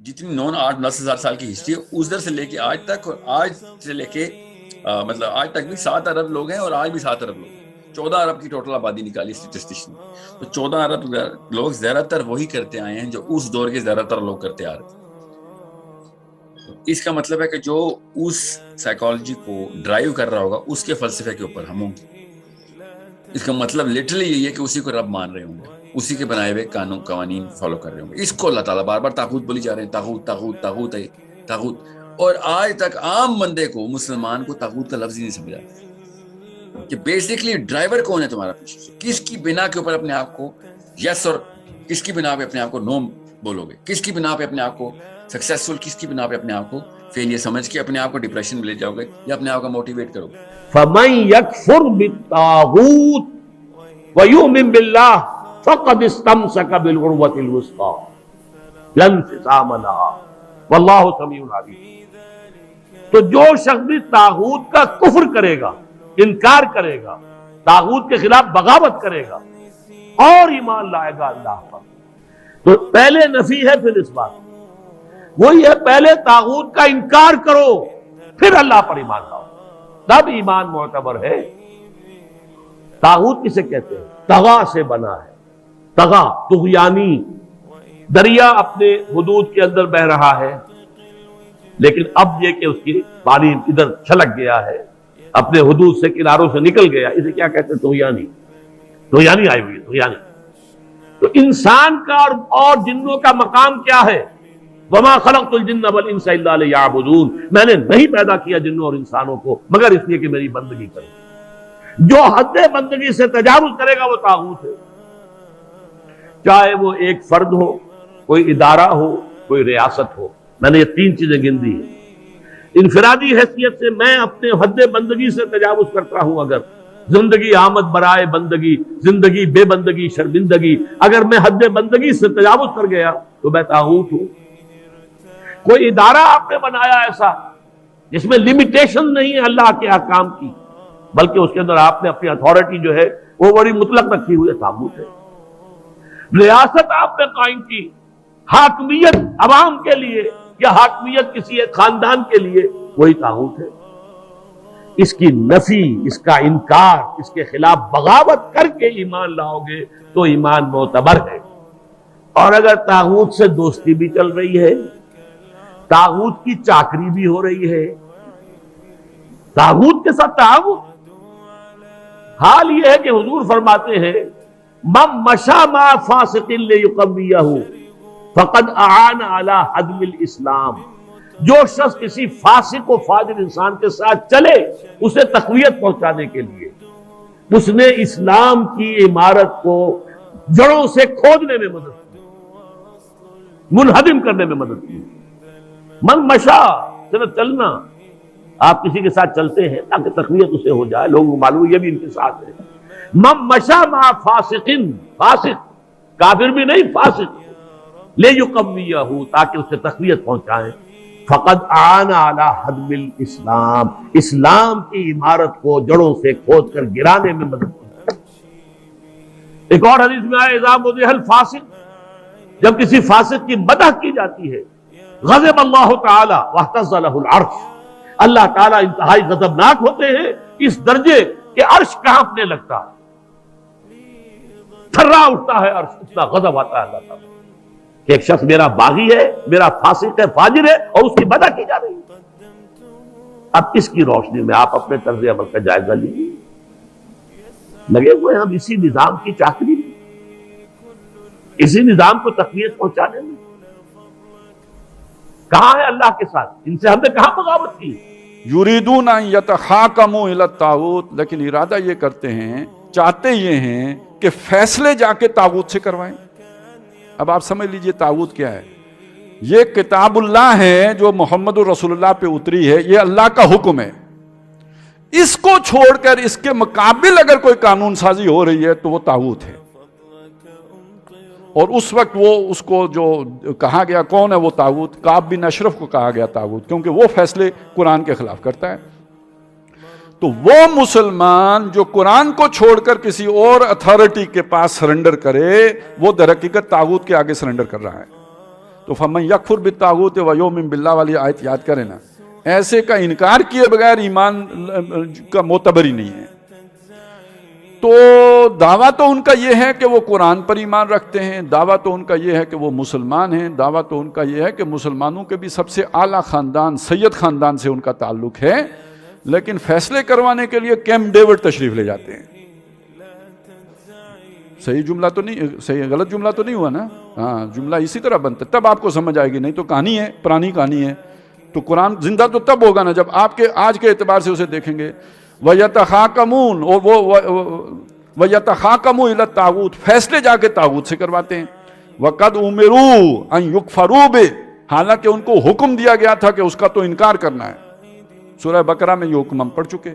جتنی 9-8-10 ہزار سال کی ہسٹری ہے اس در سے لے کے آج تک، اور آج سے لے کے مطلب آج تک بھی 7 ارب لوگ ہیں، اور آج بھی 7 ارب لوگ ہیں۔ 14 ارب کی ٹوٹل آبادی نکالی اسٹیٹسٹیشن نے، تو 14 ارب لوگ زیادہ تر وہی کرتے آئے ہیں جو اس دور کے زیادہ تر لوگ کرتے آ رہے تھے۔ اس کا مطلب ہے کہ جو اس سائیکالوجی کو ڈرائیو کر رہا ہوگا اس کے فلسفے کے اوپر ہم ہوں گے۔ اس کا مطلب لٹرلی یہی ہے کہ اسی کو رب مان رہے ہوں گے، اسی کے بنائے ہوئے قانون قوانین فالو کر رہے ہوں گے۔ اس کو اللہ تعالیٰ بار بار طاغوت بولی جا رہے ہیں، طاغوت طاغوت طاغوت ہے طاغوت، اور آج تک عام بندے کو، مسلمان کو طاغوت کا لفظ ہی نہیں سمجھا کہ بیسکلی ڈرائیور کون ہے تمہارا پیچھے سے، کس کی بنا کے اوپر اپنے آپ کو یس اور کس کی بنا پہ اپنے آپ کو نو بولو گے، کس کی بنا پہ اپنے آپ کو سکسیسفل، کس کی بنا پہ اپنے آپ کو فیلئر سمجھ کے اپنے آپ کو ڈپریشن میں لے جاؤ گے یا اپنے آپ کو موٹیویٹ کرو گے۔ فَمَن يَكْفُرْ بِالطَّاغُوتِ وَيُؤْمِن بِاللَّهِ فَقَدِ اسْتَمْسَكَ بِالْعُرْوَةِ الْوُثْقَىٰ لَا انفصام لَهَا وَاللَّهُ سَمِيعٌ عَلِيمٌ۔ تو جو شخص بھی طاغوت کا کفر کرے گا، انکار کرے گا، طاغوت کے خلاف بغاوت کرے گا اور ایمان لائے گا اللہ پر، تو پہلے نفی ہے پھر اس بات، وہی ہے پہلے طاغوت کا انکار کرو پھر اللہ پر ایمان لاؤ، تب ایمان معتبر ہے۔ طاغوت کسے کہتے ہیں؟ طغا سے بنا ہے، طغا طغیانی، دریا اپنے حدود کے اندر بہ رہا ہے، لیکن اب یہ کہ اس کی پانی ادھر چھلک گیا ہے، اپنے حدود سے کناروں سے نکل گیا، اسے کیا کہتے ہیں؟ طغیانی، طغیانی آئی ہوئی ہے، طغیانی۔ تو انسان کا اور جنوں کا مقام کیا ہے؟ وَمَا خَلَقْتُ الْجِنَّ وَالْإِنسَ إِلَّا لِيَعْبُدُونَ، میں نے نہیں پیدا کیا جنوں اور انسانوں کو مگر اس لیے کہ میری بندگی کریں۔ جو حد بندگی سے تجاوز کرے گا وہ طاغوت ہے، چاہے وہ ایک فرد ہو، کوئی ادارہ ہو، کوئی ریاست ہو۔ میں نے یہ 3 چیزیں گن دی ہیں۔ انفرادی حیثیت سے میں اپنے حد بندگی سے تجاوز کرتا ہوں، اگر زندگی آمد برائے بندگی، زندگی بے بندگی شرمندگی، اگر میں حد بندگی سے تجاوز کر گیا تو میں طاغوت ہوں۔ کوئی ادارہ آپ نے بنایا ایسا جس میں لمیٹیشن نہیں ہے اللہ کے احکام کی، بلکہ اس کے اندر آپ نے اپنی اتھارٹی جو ہے وہ بڑی مطلق رکھی ہوئی ہے، طاغوت ہے۔ ریاست آپ نے قائم کی، حاکمیت عوام کے لیے یا حاکمیت کسی ایک خاندان کے لیے، وہی طاغوت ہے۔ اس کی نفی، اس کا انکار، اس کے خلاف بغاوت کر کے ایمان لاؤ گے تو ایمان معتبر ہے۔ اور اگر طاغوت سے دوستی بھی چل رہی ہے، طاغوت کی چاکری بھی ہو رہی ہے، طاغوت کے ساتھ تعاون، حال یہ ہے کہ حضور فرماتے ہیں من مشى مع فاسق ليقويه فقد اعان على هدم الاسلام، جو شخص کسی فاسق و فاجر انسان کے ساتھ چلے اسے تقویت پہنچانے کے لیے، اس نے اسلام کی عمارت کو جڑوں سے کھودنے میں مدد کی، منہدم کرنے میں مدد کی۔ من مشا، صرف چلنا، آپ کسی کے ساتھ چلتے ہیں تاکہ تقویت اسے ہو جائے، لوگوں کو معلوم یہ بھی ان کے ساتھ ہے۔ من مشا مع فاسق، فاسق کافر بھی نہیں، فاسق، لیقویہ، تاکہ اسے تقویت پہنچائیں۔ فقد اعان علی ہدم الاسلام، اسلام کی عمارت کو جڑوں سے کھود کر گرانے میں مدد کی۔ ایک اور حدیث میں آیا اذا مدح الفاسق، جب کسی فاسق کی مدح کی جاتی ہے، غضب اللہ تعالی واہتز لہ العرش، اللہ تعالیٰ انتہائی غضبناک ہوتے ہیں، اس درجے کہ عرش کانپنے لگتا ہے، تھرا اٹھتا ہے عرش، اتنا غضب آتا ہے اللہ تعالیٰ کہ ایک شخص میرا باغی ہے، میرا فاسق ہے، فاجر ہے، اور اس کی مدح کی جا رہی ہے۔ اب اس کی روشنی میں آپ اپنے طرز عمل کا جائزہ لیجیے۔ لگے ہوئے ہم اسی نظام کی چاکری میں، اسی نظام کو تقویت پہنچانے میں۔ کہاں ہے اللہ کے ساتھ؟ ان سے ہم نے کہاں بغاوت کی؟ یریدون ان یتحاکموا الی الطاغوت، لیکن ارادہ یہ کرتے ہیں، چاہتے یہ ہیں کہ فیصلے جا کے طاغوت سے کروائیں۔ اب آپ سمجھ لیجئے طاغوت کیا ہے۔ یہ کتاب اللہ ہے جو محمد رسول اللہ پہ اتری ہے، یہ اللہ کا حکم ہے، اس کو چھوڑ کر اس کے مقابل اگر کوئی قانون سازی ہو رہی ہے تو وہ طاغوت ہے۔ اور اس وقت وہ اس کو جو کہا گیا کون ہے وہ طاغوت، کعب بن اشرف کو کہا گیا طاغوت، کیونکہ وہ فیصلے قرآن کے خلاف کرتا ہے۔ تو وہ مسلمان جو قرآن کو چھوڑ کر کسی اور اتھارٹی کے پاس سرنڈر کرے، وہ در حقیقت طاغوت کے آگے سرنڈر کر رہا ہے۔ تو فمن یکفر بالطاغوت و یؤمن باللہ والی آیت یاد کریں نا، ایسے کا انکار کیے بغیر ایمان کا معتبر ہی نہیں ہے۔ تو دعویٰ تو ان کا یہ ہے کہ وہ قرآن پر ایمان رکھتے ہیں، دعویٰ تو ان کا یہ ہے کہ وہ مسلمان ہیں، دعویٰ تو ان کا یہ ہے کہ مسلمانوں کے بھی سب سے اعلیٰ خاندان سید خاندان سے ان کا تعلق ہے، لیکن فیصلے کروانے کے لیے کیمپ ڈیوڈ تشریف لے جاتے ہیں۔ صحیح جملہ تو نہیں، صحیح غلط جملہ تو نہیں ہوا نا؟ ہاں، جملہ اسی طرح بنتا ہے، تب آپ کو سمجھ آئے گی، نہیں تو کہانی ہے، پرانی کہانی ہے۔ تو قرآن زندہ تو تب ہوگا نا جب آپ کے آج کے اعتبار سے اسے دیکھیں گے۔ وَيَتَخَاكَمُونَ، اور وَيَتَخَاكَمُوا إِلَى الطَّاغُوتِ، فیصلے جا کے طاغوت سے کرواتے ہیں۔ وَقَدْ أُمِرُوا أَن يُكْفَرُوا بِهِ، حالانکہ ان کو حکم دیا گیا تھا کہ اس کا تو انکار کرنا ہے۔ سورہ بقرہ میں یہ حکم ہم پڑھ چکے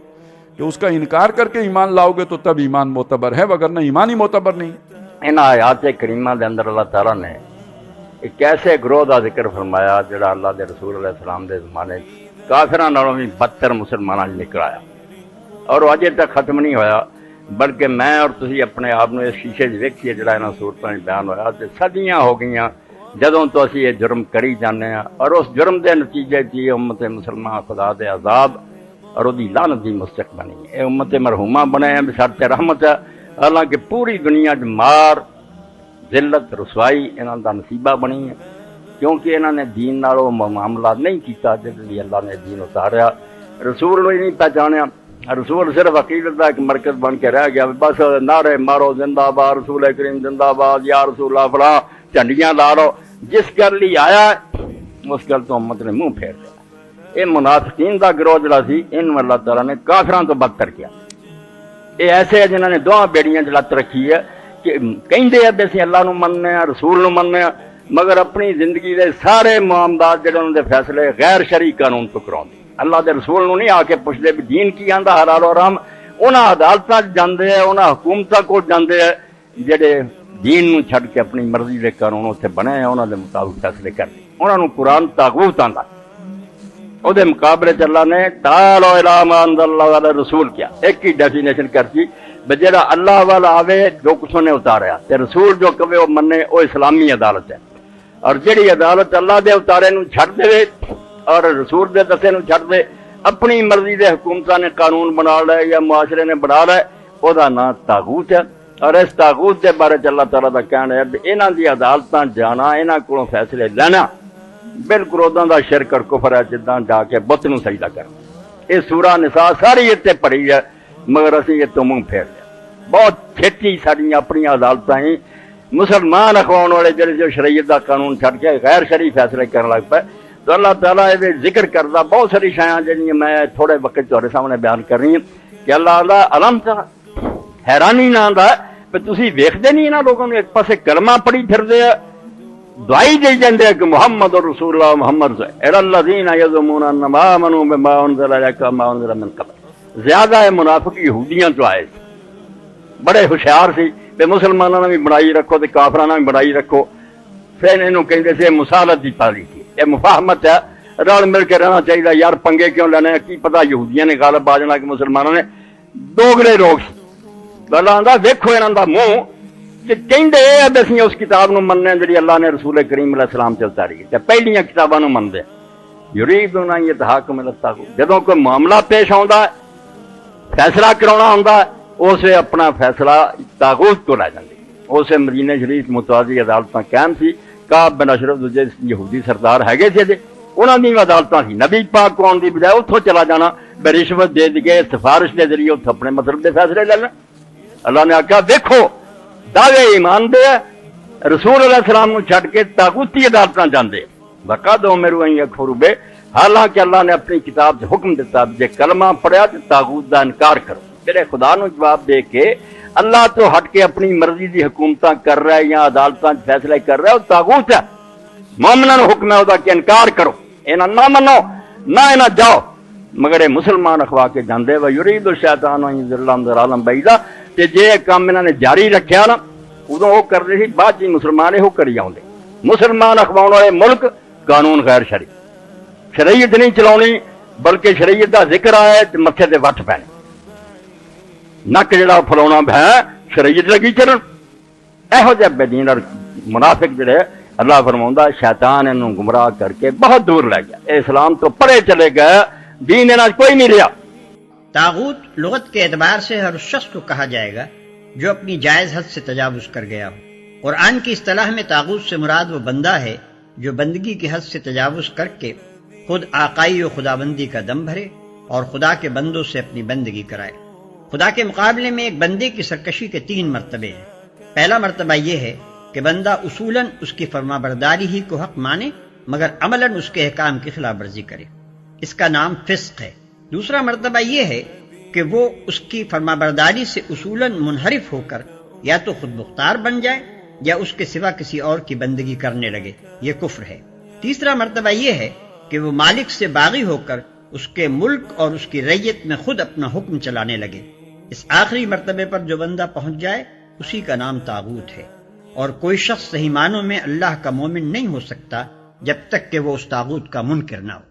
کہ اس کا انکار کر کے ایمان لاؤ گے تو تب ایمان معتبر ہے، وگرنہ ایمان ہی معتبر نہیں۔ ان آیات کریمہ دے اندر اللہ تعالیٰ نے ایک ایسے گروہ کا ذکر فرمایا جڑا اللہ دے رسول علیہ السلام دے زمانے کافراں نالوں بھی بدتر مسلماناں نکل آیا، اور وہ اجے تک ختم نہیں ہویا، بلکہ میں اور تسی اپنے آپ نے اس شیشے وچ ویکھیے جڑا انہاں صورتاں وچ بیان ہویا تے صدیاں ہو گئیاں جدوں تو اسی یہ جرم کری جانے ہیں، اور اس جرم دے نتیجے چ امت مسلمان خدا دے عذاب اور دی لعنت دی مستحق بنی۔ اے امت مرحومہ بنے ہیں بشرط رحمت ہے، حالانکہ پوری دنیا چ مار ذلت رسوائی انہاں دا نصیبہ بنی ہے، کیونکہ انہاں نے دین نال وہ معاملہ نہیں کیتا جس لیے اللہ نے دین اتاریا، رسول نو ہی نہیں پہچانیا۔ رسول صرف عقیدت کا ایک مرکز بن کے رہ گیا، بس نعرے مارو زندہ باد رسول کریم زندہ باد، یا رسول اللہ فلاں جھنڈیاں لا لو، جس گل لی آیا اس گل تو امت نے منہ پھیر دیا۔ یہ منافقین دا گروہ جڑا سی ان اللہ تعالیٰ نے کافراں تو بدتر کیا۔ یہ ایسے ہیں جنہوں نے دونوں بیڑیاں چ لت رکھی ہے کہ کہندے ہیں اسی اللہ نو مننے ہیں، رسول نو مننے ہیں، مگر اپنی زندگی دے سارے معاملات جڑے انہوں دے فیصلے غیر شرعی قانون تو کراؤندے، اللہ دے رسول نو نہیں آ کے پوچھتے بھی دین کی آندا حلال و حرام۔ انہاں عدالتاں جاندے ہیں، انہاں حکومتاں کو جاندے ہیں جڑے دین نو چھڈ کے اپنی مرضی دے قانون اتنے بنے ہیں، انہاں دے مطابق فیصلے کرتے، انہاں نو قرآن طاغوت آندا۔ او دے مقابلے چ اللہ نے تعالوا الی ما انزل اللہ علی رسول کیا، ایک ہی ڈیفینیشن کرتی بجڑا اللہ والا آوے جو کچھ نے اتاریا تے رسول جو کہے وہ منے، وہ اسلامی عدالت ہے۔ اور جڑی عدالت اللہ دے اتارے نو چھڈ دے اور رسول دے دسے نو چھڈ دے، اپنی مرضی دے حکومتاں نے قانون بنا لے یا معاشرے نے بنا لے، او دا نام طاغوت ہے۔ اور اس طاغوت دے بارے چ اللہ تعالیٰ دا کہنا ہے کہ انہاں دی عدالتاں جانا، انہاں کولوں فیصلے لینا بالکل اوداں دا شرک اور کفر ہے جداں جا کے بت نو سجدہ کرنا۔ یہ سورہ نساء ساری اتنے پڑھی ہے، مگر اسی یہ تو منہ پھیر لیا۔ بہت چھتی ساڈیاں اپنی عدالتاں ہی مسلمان اخوان والے جڑے جو شریعت دا قانون چھڈ کے غیر شرعی فیصلے کرن لگ پے۔ تو اللہ تعالیٰ یہ ذکر کردا بہت ساری شیاں جہاں میں تھوڑے وقت تہاڈے سامنے بیان کر رہی ہوں کہ اللہ دا علم تا حیرانی نہ آندا کہ تسی ویکھدے نہیں انہاں لوگوں نے ایک پاسے کلمہ پڑھی پھردے ہیں، دعائی دے جاندے کہ محمد رسول اللہ محمد الی الذین یزعمون انما آمنوا بما انزل الیک وما انزل من قبل۔ زیادہ منافق یہودیاں تو آئے بڑے ہوشیار سی کہ مسلمانوں نے بھی بنائی رکھو تے کافراں نے بھی بنائی رکھو، پھر انہوں کہندے سے مصالحت دی پالیسی، یہ مفاہمت ہے، رل مل کے رہنا چاہیے، یار پنگے کیوں لینے، کی پتہ یہودیاں نے غالب آ جانا کہ مسلمانوں نے دوگلے لوگ سی۔ اللہ آندا ویکھو انہاں دا منہ کہ کہندے اے اسی اس کتاب نو مننے جڑی اللہ نے رسول کریم علیہ السلام تے اتاری تے پہلیاں کتاباں نو منتے، یریدون ان یتحاکموا الی الطاغوت۔ جدوں کوئی معاملہ پیش آوندا ہے، فیصلہ کراونا ہوندا ہے، اسے اپنا فیصلہ طاغوت کو لے جاندے۔ اسے مدینہ شریف متوازی عدالتاں قائم سی، کعب بن اشرف دوجے یہودی سردار ہے تھے، انہوں نے عدالتاں سی، نبی پاک کو آن دی بجائے اتوں چلا جانا بے رشوت دے کے سفارش کے ذریعے اتوں اپنے مطلب کے فیصلے لینا۔ اللہ نے آخیا دیکھو دعوے ایمان دے رسول علیہ السلام نو چھڈ کے طاغوتی عدالتاں جاندے، وقد امروا ان یکفروا بہ، حالانکہ اللہ نے اپنی کتاب سے حکم دیتا جے کلمہ پڑھیا تو طاغوت دا انکار کرو۔ میرے خدا نو جواب دے کے اللہ تو ہٹ کے اپنی مرضی دی حکومتاں کر رہا ہے یا عدالتاں فیصلے کر رہا ہے، وہ طاغوت ہے۔ مومناں نو حکم ہے وہ کہ انکار کرو، انہاں نہ منو، نہ انہاں جاؤ، مگر یہ مسلمان اخوا کے جاندے و یرید الشیطان ان یضلهم ضلالا بعیدا۔ تے جے کام انہاں نے جاری رکھیا نا ادوں وہ کرتے سی، بعد جی مسلمان یہ کری آؤندے۔ مسلمان اخواؤن والے ملک قانون غیر شرعی، شریعت نہیں چلانی بلکہ شریعت دا ذکر آئے تے متھے تے وٹ پینے، نک جڑا پھلاونا بھیں شریعت لگی چلن۔ یہو جہ بے دین اور منافق جڑے اللہ فرماؤں شیطان انہوں گمراہ کر کے بہت دور لے گیا، اسلام تو پڑے چلے گئے، دین انہاں کوئی نہیں لیا۔ طاغوت لغت کے اعتبار سے ہر اس شخص کو کہا جائے گا جو اپنی جائز حد سے تجاوز کر گیا ہو۔ قرآن کی اصطلاح میں طاغوت سے مراد وہ بندہ ہے جو بندگی کی حد سے تجاوز کر کے خود آقائی و خدابندی کا دم بھرے اور خدا کے بندوں سے اپنی بندگی کرائے۔ خدا کے مقابلے میں ایک بندے کی سرکشی کے 3 مرتبے ہیں۔ پہلا مرتبہ یہ ہے کہ بندہ اصولاً اس کی فرما برداری ہی کو حق مانے مگر عملاً اس کے احکام کی خلاف ورزی کرے، اس کا نام فسق ہے۔ دوسرا مرتبہ یہ ہے کہ وہ اس کی فرما برداری سے اصولاً منحرف ہو کر یا تو خود مختار بن جائے یا اس کے سوا کسی اور کی بندگی کرنے لگے، یہ کفر ہے۔ تیسرا مرتبہ یہ ہے کہ وہ مالک سے باغی ہو کر اس کے ملک اور اس کی رعیت میں خود اپنا حکم چلانے لگے۔ اس آخری مرتبے پر جو بندہ پہنچ جائے اسی کا نام طاغوت ہے، اور کوئی شخص صحیح معنوں میں اللہ کا مومن نہیں ہو سکتا جب تک کہ وہ اس طاغوت کا منکر نہ ہو۔